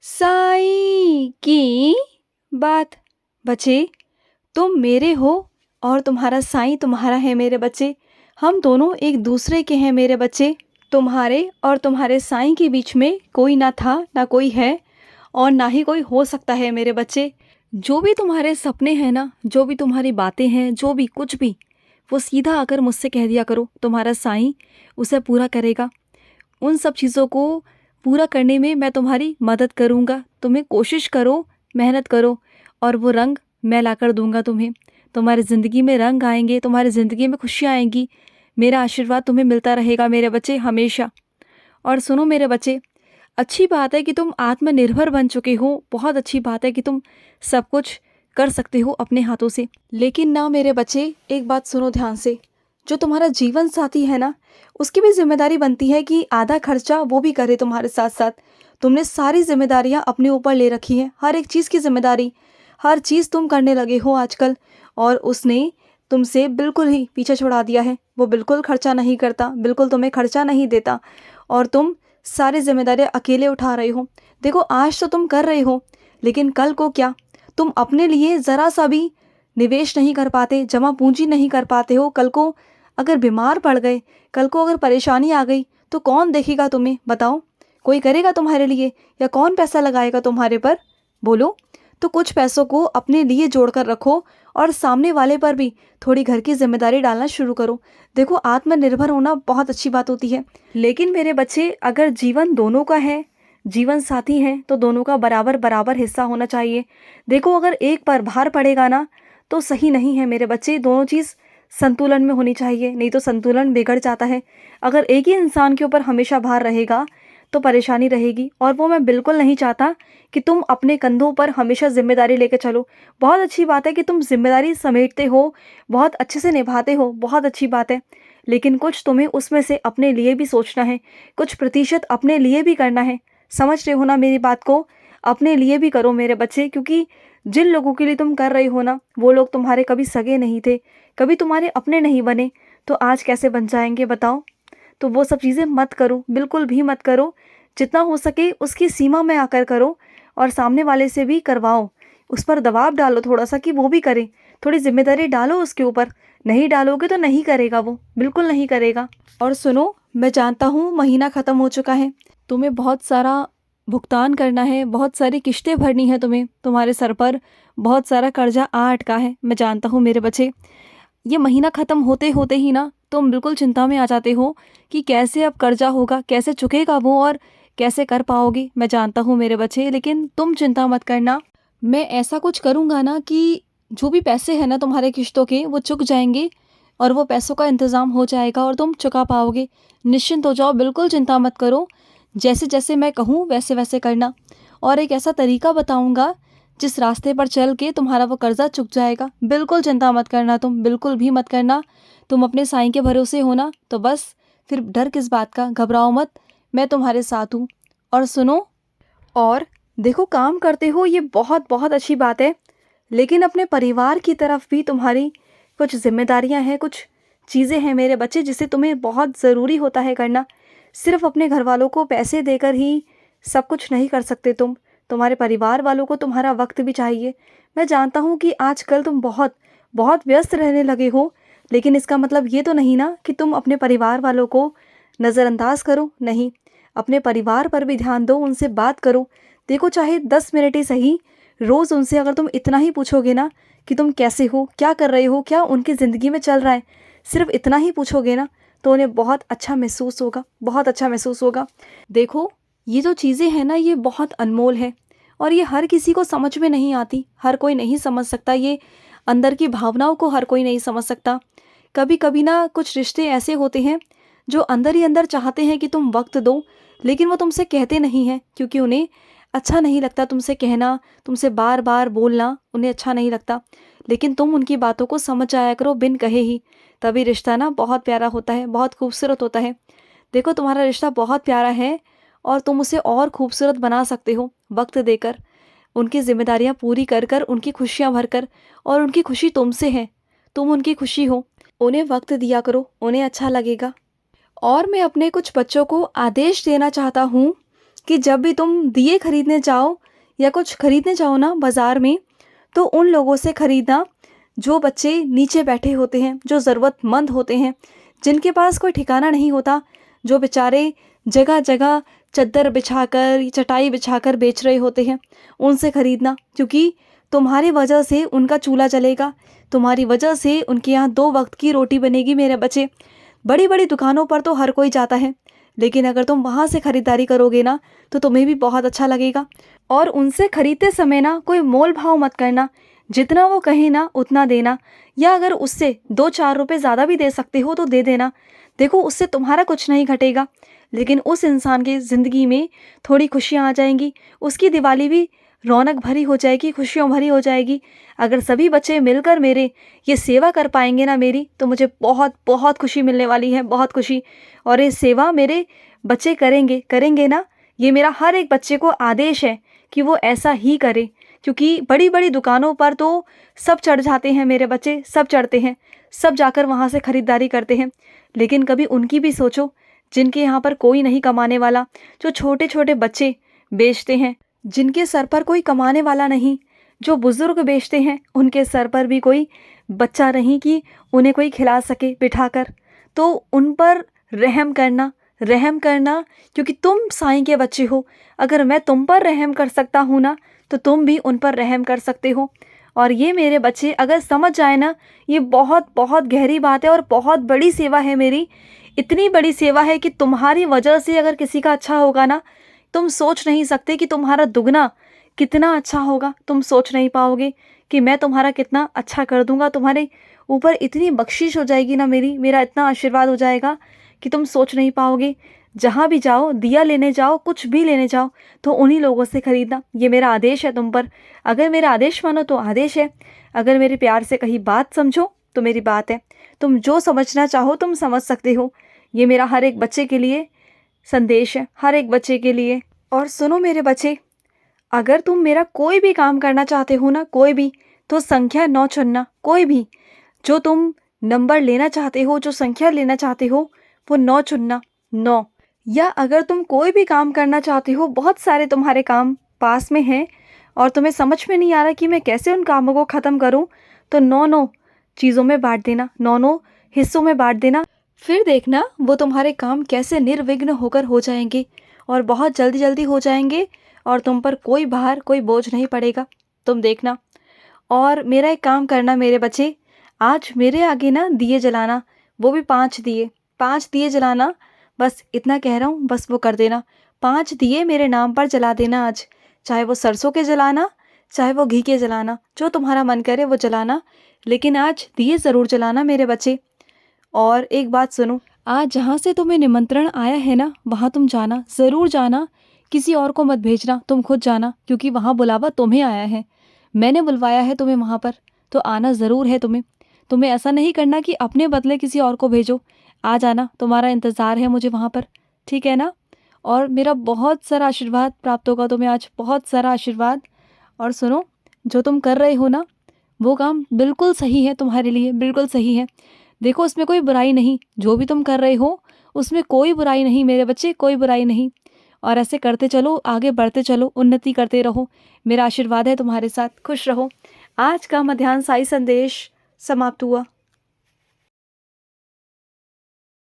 साईं की बात। बच्चे, तुम मेरे हो और तुम्हारा साईं तुम्हारा है मेरे बच्चे। हम दोनों एक दूसरे के हैं मेरे बच्चे। तुम्हारे और तुम्हारे साईं के बीच में कोई ना था, ना कोई है और ना ही कोई हो सकता है मेरे बच्चे। जो भी तुम्हारे सपने हैं ना, जो भी तुम्हारी बातें हैं, जो भी कुछ भी, वो सीधा आकर मुझसे कह दिया करो। तुम्हारा साईं उसे पूरा करेगा। उन सब चीज़ों को पूरा करने में मैं तुम्हारी मदद करूँगा। तुम्हें कोशिश करो, मेहनत करो और वो रंग मैं लाकर दूँगा तुम्हें। तुम्हारी ज़िंदगी में रंग आएँगे, तुम्हारी ज़िंदगी में खुशियाँ आएँगी। मेरा आशीर्वाद तुम्हें मिलता रहेगा मेरे बच्चे हमेशा। और सुनो मेरे बच्चे, अच्छी बात है कि तुम आत्मनिर्भर बन चुके हो। बहुत अच्छी बात है कि तुम सब कुछ कर सकते हो अपने हाथों से। लेकिन ना मेरे बच्चे, एक बात सुनो ध्यान से। जो तुम्हारा जीवन साथी है ना, उसकी भी जिम्मेदारी बनती है कि आधा खर्चा वो भी करे तुम्हारे साथ साथ। तुमने सारी जिम्मेदारियां अपने ऊपर ले रखी हैं, हर एक चीज़ की जिम्मेदारी। हर चीज़ तुम करने लगे हो आजकल। और उसने तुमसे बिल्कुल ही पीछे छुड़ा दिया है। वो बिल्कुल खर्चा नहीं करता, बिल्कुल तुम्हें खर्चा नहीं देता और तुम सारी जिम्मेदारियां अकेले उठा रहे हो। देखो, आज तो तुम कर रहे हो, लेकिन कल को क्या? तुम अपने लिए ज़रा सा भी निवेश नहीं कर पाते, जमा पूंजी नहीं कर पाते हो। कल को अगर बीमार पड़ गए, कल को अगर परेशानी आ गई, तो कौन देखेगा तुम्हें? बताओ, कोई करेगा तुम्हारे लिए या कौन पैसा लगाएगा तुम्हारे पर? बोलो। तो कुछ पैसों को अपने लिए जोड़ कर रखो और सामने वाले पर भी थोड़ी घर की जिम्मेदारी डालना शुरू करो। देखो, आत्मनिर्भर होना बहुत अच्छी बात होती है, लेकिन मेरे बच्चे, अगर जीवन दोनों का है, जीवन साथी है, तो दोनों का बराबर बराबर हिस्सा होना चाहिए। देखो, अगर एक पर भार पड़ेगा ना, तो सही नहीं है मेरे बच्चे। दोनों चीज़ संतुलन में होनी चाहिए, नहीं तो संतुलन बिगड़ जाता है। अगर एक ही इंसान के ऊपर हमेशा भार रहेगा तो परेशानी रहेगी, और वो मैं बिल्कुल नहीं चाहता कि तुम अपने कंधों पर हमेशा जिम्मेदारी लेके चलो। बहुत अच्छी बात है कि तुम जिम्मेदारी समेटते हो, बहुत अच्छे से निभाते हो, बहुत अच्छी बात है। लेकिन कुछ तुम्हें उसमें से अपने लिए भी सोचना है, कुछ प्रतिशत अपने लिए भी करना है। समझ रहे हो ना मेरी बात को? अपने लिए भी करो मेरे बच्चे, क्योंकि जिन लोगों के लिए तुम कर रही हो ना, वो लोग तुम्हारे कभी सगे नहीं थे, कभी तुम्हारे अपने नहीं बने, तो आज कैसे बन जाएंगे बताओ? तो वो सब चीज़ें मत करो, बिल्कुल भी मत करो। जितना हो सके उसकी सीमा में आकर करो और सामने वाले से भी करवाओ। उस पर दबाव डालो थोड़ा सा कि वो भी करे, थोड़ी जिम्मेदारी डालो उसके ऊपर। नहीं डालोगे तो नहीं करेगा, वो बिल्कुल नहीं करेगा। और सुनो, मैं जानता हूँ महीना ख़त्म हो चुका है, तुम्हें बहुत सारा भुगतान करना है, बहुत सारी किश्तें भरनी है तुम्हें, तुम्हारे सर पर बहुत सारा कर्जा आ अटका है। मैं जानता हूँ मेरे बच्चे, ये महीना ख़त्म होते होते ही ना तुम बिल्कुल चिंता में आ जाते हो कि कैसे अब कर्जा होगा, कैसे चुकेगा वो और कैसे कर पाओगे। मैं जानता हूँ मेरे बच्चे, लेकिन तुम चिंता मत करना। मैं ऐसा कुछ करूँगा ना कि जो भी पैसे हैं ना तुम्हारे किश्तों के, वो चुक जाएंगे और वो पैसों का इंतज़ाम हो जाएगा और तुम चुका पाओगे। निश्चिंत हो जाओ, बिल्कुल चिंता मत करो। जैसे जैसे मैं कहूँ वैसे वैसे करना। और एक ऐसा तरीका बताऊँगा जिस रास्ते पर चल के तुम्हारा वो कर्जा चुक जाएगा। बिल्कुल चिंता मत करना, तुम बिल्कुल भी मत करना। तुम अपने साईं के भरोसे हो ना, तो बस फिर डर किस बात का? घबराओ मत, मैं तुम्हारे साथ हूँ। और सुनो, और देखो, काम करते हो ये बहुत बहुत अच्छी बात है, लेकिन अपने परिवार की तरफ भी तुम्हारी कुछ जिम्मेदारियां हैं, कुछ चीज़ें हैं मेरे बच्चे, जिसे तुम्हें बहुत ज़रूरी होता है करना। सिर्फ अपने घर वालों को पैसे देकर ही सब कुछ नहीं कर सकते तुम। तुम्हारे परिवार वालों को तुम्हारा वक्त भी चाहिए। मैं जानता हूँ कि आजकल तुम बहुत बहुत व्यस्त रहने लगे हो, लेकिन इसका मतलब ये तो नहीं ना कि तुम अपने परिवार वालों को नज़रअंदाज करो। नहीं, अपने परिवार पर भी ध्यान दो, उनसे बात करो। देखो, चाहे 10 मिनट ही सही, रोज़ उनसे अगर तुम इतना ही पूछोगे ना कि तुम कैसे हो, क्या कर रहे हो, क्या उनकी ज़िंदगी में चल रहा है, सिर्फ इतना ही पूछोगे ना, तो उन्हें बहुत अच्छा महसूस होगा, बहुत अच्छा महसूस होगा। देखो, ये जो चीज़ें हैं ना, ये बहुत अनमोल है और ये हर किसी को समझ में नहीं आती। हर कोई नहीं समझ सकता, ये अंदर की भावनाओं को हर कोई नहीं समझ सकता। कभी कभी ना कुछ रिश्ते ऐसे होते हैं जो अंदर ही अंदर चाहते हैं कि तुम वक्त दो, लेकिन वो तुमसे कहते नहीं हैं, क्योंकि उन्हें अच्छा नहीं लगता तुमसे कहना, तुमसे बार बार बोलना उन्हें अच्छा नहीं लगता। लेकिन तुम उनकी बातों को समझ जाया करो बिन कहे ही, तभी रिश्ता ना बहुत प्यारा होता है, बहुत खूबसूरत होता है। देखो, तुम्हारा रिश्ता बहुत प्यारा है और तुम उसे और खूबसूरत बना सकते हो वक्त देकर, उनकी जिम्मेदारियां पूरी कर कर, उनकी खुशियां भर कर। और उनकी खुशी तुमसे है, तुम उनकी खुशी हो। उन्हें वक्त दिया करो, उन्हें अच्छा लगेगा। और मैं अपने कुछ बच्चों को आदेश देना चाहता हूँ कि जब भी तुम दिए खरीदने जाओ या कुछ खरीदने जाओ ना बाज़ार में, तो उन लोगों से खरीदना जो बच्चे नीचे बैठे होते हैं, जो ज़रूरतमंद होते हैं, जिनके पास कोई ठिकाना नहीं होता, जो बेचारे जगह जगह चद्दर बिछाकर चटाई बिछाकर बेच रहे होते हैं, उनसे खरीदना। क्योंकि तुम्हारी वजह से उनका चूल्हा जलेगा, तुम्हारी वजह से उनके यहाँ 2 वक्त की रोटी बनेगी मेरे बच्चे। बड़ी बड़ी दुकानों पर तो हर कोई जाता है, लेकिन अगर तुम वहाँ से ख़रीदारी करोगे ना तो तुम्हें भी बहुत अच्छा लगेगा। और उनसे ख़रीदते समय ना कोई मोल भाव मत करना, जितना वो कहे ना उतना देना, या अगर उससे 2-4 रुपए ज़्यादा भी दे सकते हो तो दे देना। देखो, उससे तुम्हारा कुछ नहीं घटेगा, लेकिन उस इंसान की ज़िंदगी में थोड़ी खुशियाँ आ जाएंगी, उसकी दिवाली भी रौनक भरी हो जाएगी, खुशियों भरी हो जाएगी। अगर सभी बच्चे मिलकर मेरे ये सेवा कर पाएंगे ना मेरी, तो मुझे बहुत बहुत खुशी मिलने वाली है, बहुत खुशी। और ये सेवा मेरे बच्चे करेंगे करेंगे ना, ये मेरा हर एक बच्चे को आदेश है कि वो ऐसा ही करे। क्योंकि बड़ी बड़ी दुकानों पर तो सब चढ़ जाते हैं मेरे बच्चे, सब चढ़ते हैं, सब जाकर वहाँ से ख़रीदारी करते हैं। लेकिन कभी उनकी भी सोचो जिनके यहाँ पर कोई नहीं कमाने वाला, जो छोटे छोटे बच्चे बेचते हैं, जिनके सर पर कोई कमाने वाला नहीं, जो बुज़ुर्ग बेचते हैं, उनके सर पर भी कोई बच्चा नहीं कि उन्हें कोई खिला सके बिठाकर। तो उन पर रहम करना, रहम करना, क्योंकि तुम साईं के बच्चे हो। अगर मैं तुम पर रहम कर सकता हूँ ना, तो तुम भी उन पर रहम कर सकते हो। और ये मेरे बच्चे अगर समझ जाए ना, ये बहुत बहुत गहरी बात है और बहुत बड़ी सेवा है मेरी। इतनी बड़ी सेवा है कि तुम्हारी वजह से अगर किसी का अच्छा होगा ना, तुम सोच नहीं सकते कि तुम्हारा दुगना कितना अच्छा होगा। तुम सोच नहीं पाओगे कि मैं तुम्हारा कितना अच्छा कर दूंगा। तुम्हारे ऊपर इतनी बख्शिश हो जाएगी ना मेरी, मेरा इतना आशीर्वाद हो जाएगा कि तुम सोच नहीं पाओगे। जहाँ भी जाओ, दिया लेने जाओ, कुछ भी लेने जाओ, तो उन्हीं लोगों से ख़रीदना। ये मेरा आदेश है तुम पर। अगर मेरा आदेश मानो तो आदेश है, अगर मेरे प्यार से कहीं बात समझो तो मेरी बात है। तुम जो समझना चाहो तुम समझ सकते हो। ये मेरा हर एक बच्चे के लिए संदेश है, हर एक बच्चे के लिए। और सुनो मेरे बच्चे, अगर तुम मेरा कोई भी काम करना चाहते हो ना, कोई भी, तो संख्या 9 चुनना। कोई भी जो तुम नंबर लेना चाहते हो, जो संख्या लेना चाहते हो, वो 9 चुनना, 9। या अगर तुम कोई भी काम करना चाहते हो, बहुत सारे तुम्हारे काम पास में हैं और तुम्हें समझ में नहीं आ रहा कि मैं कैसे उन कामों को ख़त्म करूं, तो 9-9 चीज़ों में बांट देना, 9-9 हिस्सों में बांट देना। फिर देखना वो तुम्हारे काम कैसे निर्विघ्न होकर हो जाएंगे और बहुत जल्दी जल्दी हो जाएंगे, और तुम पर कोई भार, कोई बोझ नहीं पड़ेगा। तुम देखना। और मेरा एक काम करना मेरे बच्चे, आज मेरे आगे ना दिए जलाना, वो भी 5 दिए, 5 दिए जलाना। बस इतना कह रहा हूँ, बस वो कर देना। 5 दिए मेरे नाम पर जला देना आज, चाहे वो सरसों के जलाना, चाहे वो घी के जलाना, जो तुम्हारा मन करे वो जलाना, लेकिन आज दिए ज़रूर जलाना मेरे बच्चे। और एक बात सुनो, आज जहाँ से तुम्हें निमंत्रण आया है ना, वहाँ तुम जाना, ज़रूर जाना। किसी और को मत भेजना, तुम खुद जाना, क्योंकि वहाँ बुलावा तुम्हें आया है। मैंने बुलवाया है तुम्हें वहाँ पर, तो आना ज़रूर है तुम्हें। तुम्हें ऐसा नहीं करना कि अपने बदले किसी और को भेजो। आ जाना, तुम्हारा इंतज़ार है मुझे वहाँ पर, ठीक है ना? और मेरा बहुत सारा आशीर्वाद प्राप्त होगा तुम्हें आज, बहुत सारा आशीर्वाद। और सुनो, जो तुम कर रहे हो ना, वो काम बिल्कुल सही है तुम्हारे लिए, बिल्कुल सही है। देखो, उसमें कोई बुराई नहीं, जो भी तुम कर रहे हो उसमें कोई बुराई नहीं मेरे बच्चे, कोई बुराई नहीं। और ऐसे करते चलो, आगे बढ़ते चलो, उन्नति करते रहो। मेरा आशीर्वाद है तुम्हारे साथ, खुश रहो। आज का मध्याह्न साई संदेश समाप्त हुआ।